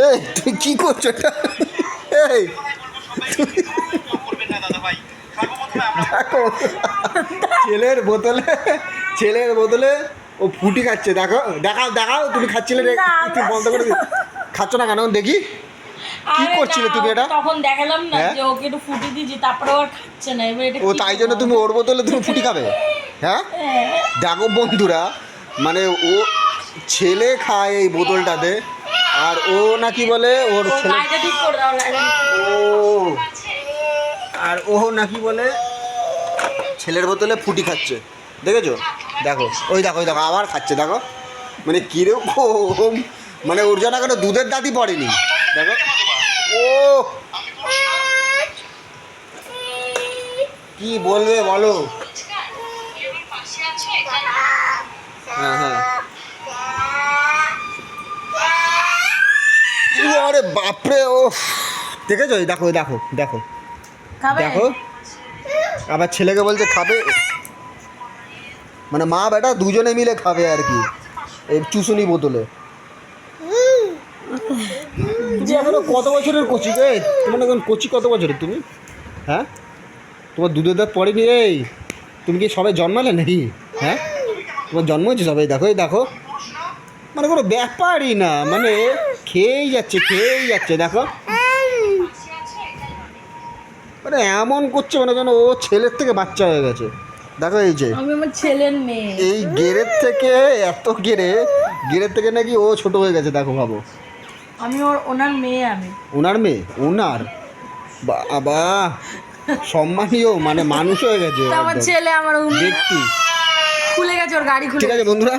এই তুই কি করছো এটা? এই দেখো ছেলের বোতলে ও ফুটি খাচ্ছে। দেখো দেখাও দেখাও, তুমি খাচ্ছিলে একটু বন্ধ করে খাচ্ছ না কেন দেখি? কি করছিলে তুমি এটা? তখন দেখালাম না যে ওকে একটু ফুটি দিয়েছি, তারপরে ওর খাচ্ছে না। এবার এটা ও তাই জন্য তুমি ওর বোতলে তুমি ফুটি খাবে? হ্যাঁ দেখো বন্ধুরা, মানে ও ছেলে খায় এই বোতলটাতে, আর ও নাকি বলে ওর ছেলে ও, আর ও নাকি বলে ছেলের বোতলে ফুটি খাচ্ছে। দেখেছো? দেখো ওই দেখো আবার খাচ্ছে। দেখো মানে কিরকম, মানে ওর যেন কোনো দুধের দাঁতই পড়েনি। দেখো ও কি বলবে বলো? হ্যাঁ হ্যাঁ, আরে বাপরে ও দেখেছো? দেখো দেখো দেখো দেখো, আবার ছেলেকে বলছে খাবে, মানে মা বেটা দুজনে মিলে খাবে আর কি এই চুষুনি বোতলে। তুমি এখনো কত বছরের কচি গে? তোমার এখন কচি কত বছরের তুমি? হ্যাঁ তোমার দুধের দাঁত পড়েনি? এই তুমি কি সবাই জন্মালে নাকি? হ্যাঁ তোমার জন্ম হয়েছে সবাই? দেখো এই দেখো, মানে কোনো ব্যাপারই না, মানে খেয়েই যাচ্ছে। দেখো মানে এমন করছে মানে যেন ও ছেলের থেকে বাচ্চা হয়ে গেছে। দেখো এই যে আমি আমার ছেলের মেয়ে, এই গেরের থেকে এত গেরের থেকে নাকি ও ছোট হয়ে গেছে। দেখো ভাবো, আমি ওনার মেয়ে। আমি ওনার মেয়ে? ওনার বাবা সম্মানীয়, মানে মানুষ হয়ে গেছে আমার ছেলে আমার দেখতি। খুলে গেছে, ওর গাড়ি খুলে ঠিক আছে বন্ধুরা।